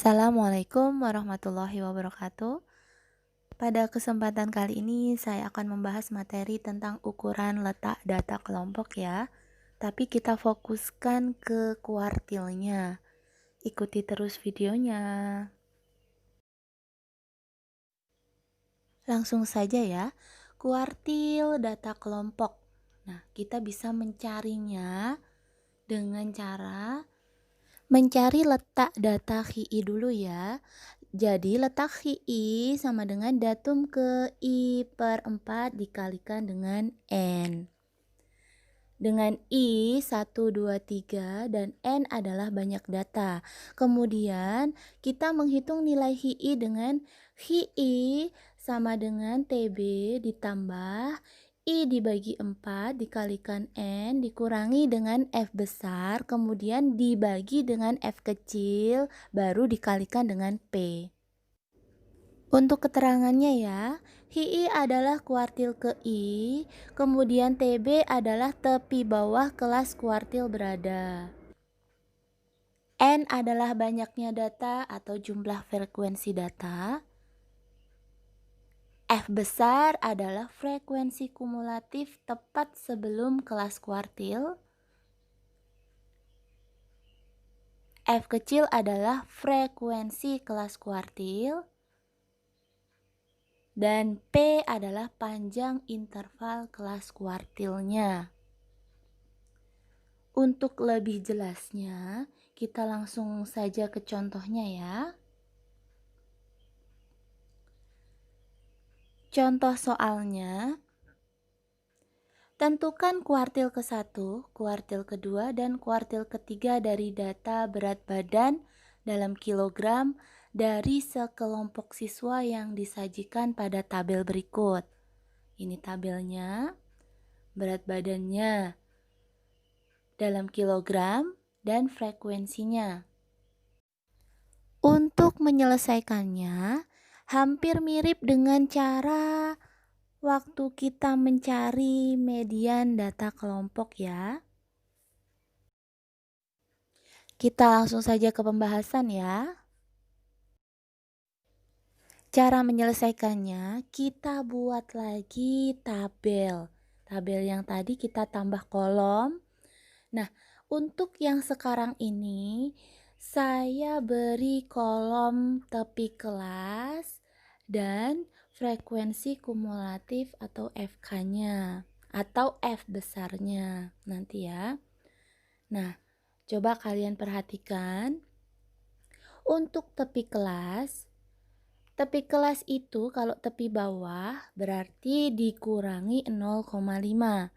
Assalamualaikum warahmatullahi wabarakatuh. Pada kesempatan kali ini saya akan membahas materi tentang ukuran letak data kelompok ya. Tapi kita fokuskan ke kuartilnya. Ikuti terus videonya. Langsung saja ya. Kuartil data kelompok. Nah, kita bisa mencarinya dengan cara mencari letak data KI dulu ya. Jadi letak KI sama dengan datum ke I per 4 dikalikan dengan N. Dengan I 1, 2, 3 dan N adalah banyak data. Kemudian kita menghitung nilai HI dengan HI sama dengan TB ditambah I dibagi 4 dikalikan N dikurangi dengan F besar, kemudian dibagi dengan F kecil, baru dikalikan dengan P. Untuk keterangannya ya, HI adalah kuartil ke I, kemudian TB adalah tepi bawah kelas kuartil berada. N adalah banyaknya data atau jumlah frekuensi data. F besar adalah frekuensi kumulatif tepat sebelum kelas kuartil. F kecil adalah frekuensi kelas kuartil. Dan P adalah panjang interval kelas kuartilnya. Untuk lebih jelasnya, kita langsung saja ke contohnya ya. Contoh soalnya, tentukan kuartil ke-1, kuartil kedua, dan kuartil ketiga dari data berat badan dalam kilogram dari sekelompok siswa yang disajikan pada tabel berikut. Ini tabelnya, berat badannya dalam kilogram dan frekuensinya. Untuk menyelesaikannya, hampir mirip dengan cara waktu kita mencari median data kelompok ya. Kita langsung saja ke pembahasan ya. Cara menyelesaikannya, kita buat lagi tabel. Tabel yang tadi kita tambah kolom. Nah, untuk yang sekarang ini, saya beri kolom tepi kelas dan frekuensi kumulatif atau FK-nya atau F besarnya nanti ya. Nah, coba kalian perhatikan. Untuk tepi kelas itu kalau tepi bawah berarti dikurangi 0,5.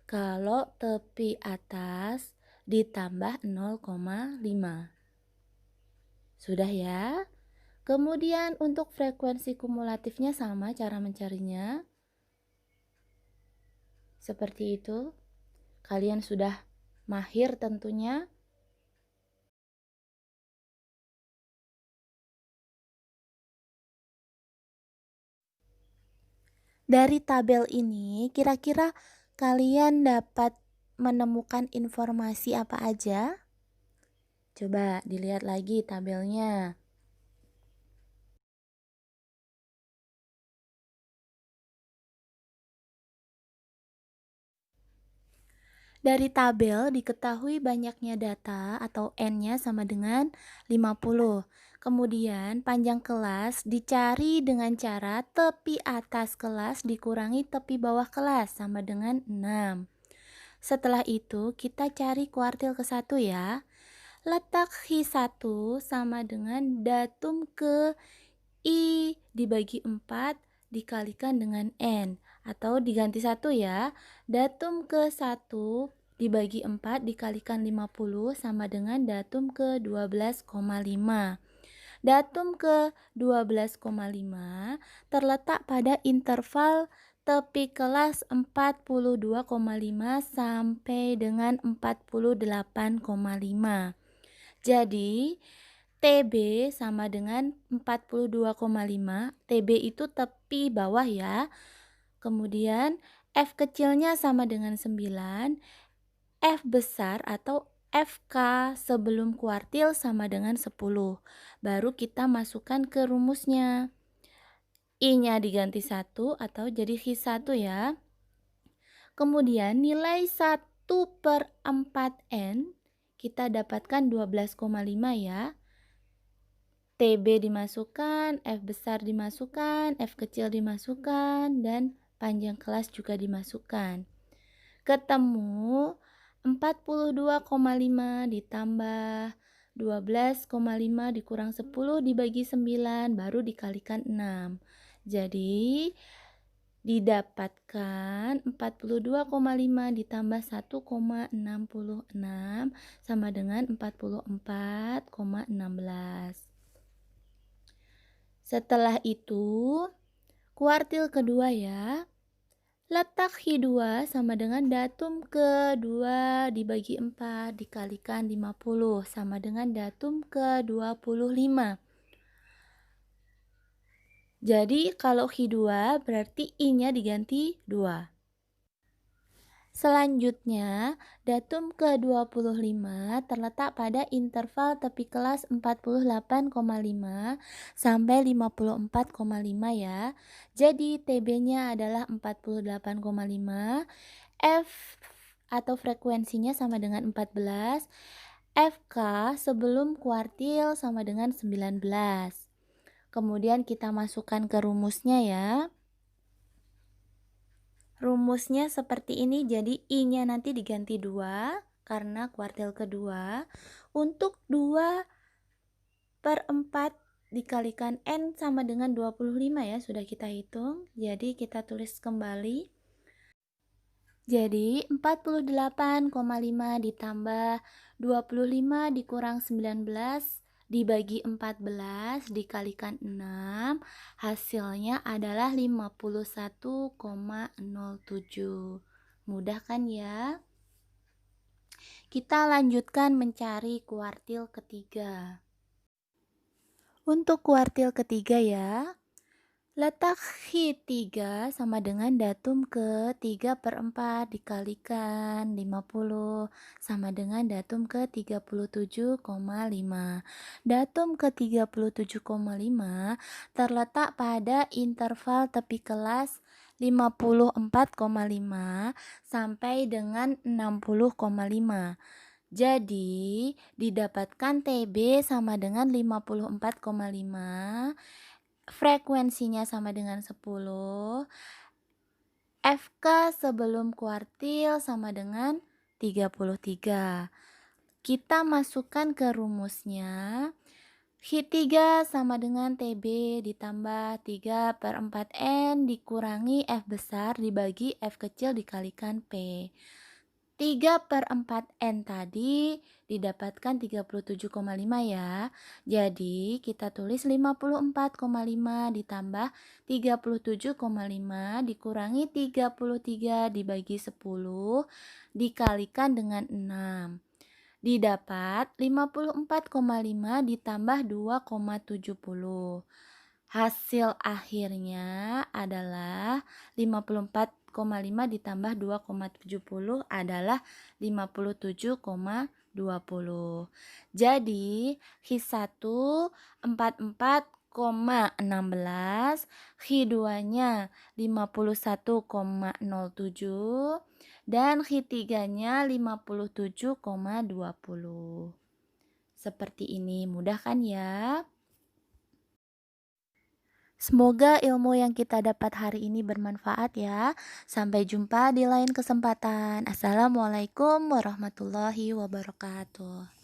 Kalau tepi atas ditambah 0,5. Sudah ya? Kemudian untuk frekuensi kumulatifnya sama cara mencarinya. Seperti itu. Kalian sudah mahir tentunya. Dari tabel ini, kira-kira kalian dapat menemukan informasi apa aja? Coba dilihat lagi tabelnya. Dari tabel diketahui banyaknya data atau N-nya sama dengan 50. Kemudian panjang kelas dicari dengan cara tepi atas kelas dikurangi tepi bawah kelas sama dengan 6. Setelah itu kita cari kuartil ke-1 ya. Letak Hi1 sama dengan datum ke I dibagi 4 dikalikan dengan N. Atau diganti 1 ya. Datum ke-1 dibagi 4 dikalikan 50 sama dengan datum ke 12,5. Datum ke 12,5 terletak pada interval tepi kelas 42,5 sampai dengan 48,5. Jadi TB sama dengan 42,5. TB itu tepi bawah ya. Kemudian F kecilnya sama dengan 9. F besar atau FK sebelum kuartil sama dengan 10. Baru kita masukkan ke rumusnya. I-nya diganti 1 atau jadi Q1 ya. Kemudian nilai 1/4N kita dapatkan 12,5 ya. TB dimasukkan, F besar dimasukkan, F kecil dimasukkan, dan panjang kelas juga dimasukkan. Ketemu 42,5 ditambah 12,5 dikurang 10 dibagi 9 baru dikalikan 6. Jadi didapatkan 42,5 ditambah 1,66 sama dengan 44,16. Setelah itu, kuartil kedua ya. Letak Q2 sama dengan datum ke-2 dibagi 4 dikalikan 50 sama dengan datum ke-25. Jadi kalau Q2 berarti I-nya diganti 2. Selanjutnya, datum ke-25 terletak pada interval tepi kelas 48,5 sampai 54,5 ya. Jadi TB-nya adalah 48,5, F atau frekuensinya sama dengan 14, FK sebelum kuartil sama dengan 19. Kemudian kita masukkan ke rumusnya ya. Rumusnya seperti ini, jadi I-nya nanti diganti 2 karena kuartil kedua. Untuk 2/4 dikalikan N sama dengan 25 ya, sudah kita hitung. Jadi kita tulis kembali. Jadi 48,5 ditambah 25 dikurang 19 dibagi 14 dikalikan 6, hasilnya adalah 51,07. Mudah kan ya? Kita lanjutkan mencari kuartil ketiga. Untuk kuartil ketiga ya, letak Q3 sama dengan datum ke-3/4 dikalikan 50 sama dengan datum ke-37,5. Datum ke-37,5 terletak pada interval tepi kelas 54,5 sampai dengan 60,5. Jadi, didapatkan TB sama dengan 54,5, frekuensinya sama dengan 10, FK sebelum kuartil sama dengan 33. Kita masukkan ke rumusnya. Q3 sama dengan TB ditambah 3/4N dikurangi F besar dibagi F kecil dikalikan P. 3/4N tadi didapatkan 37,5 ya. Jadi kita tulis 54,5 ditambah 37,5 dikurangi 33 dibagi 10 dikalikan dengan 6. Didapat 54,5 ditambah 2,70. Hasil akhirnya adalah 54,5 ditambah 2,70 adalah 57,20. Jadi Q1 44,16, Q2-nya 51,07 dan Q3-nya 57,20. Seperti ini, mudah kan ya? Semoga ilmu yang kita dapat hari ini bermanfaat ya. Sampai jumpa di lain kesempatan. Assalamualaikum warahmatullahi wabarakatuh.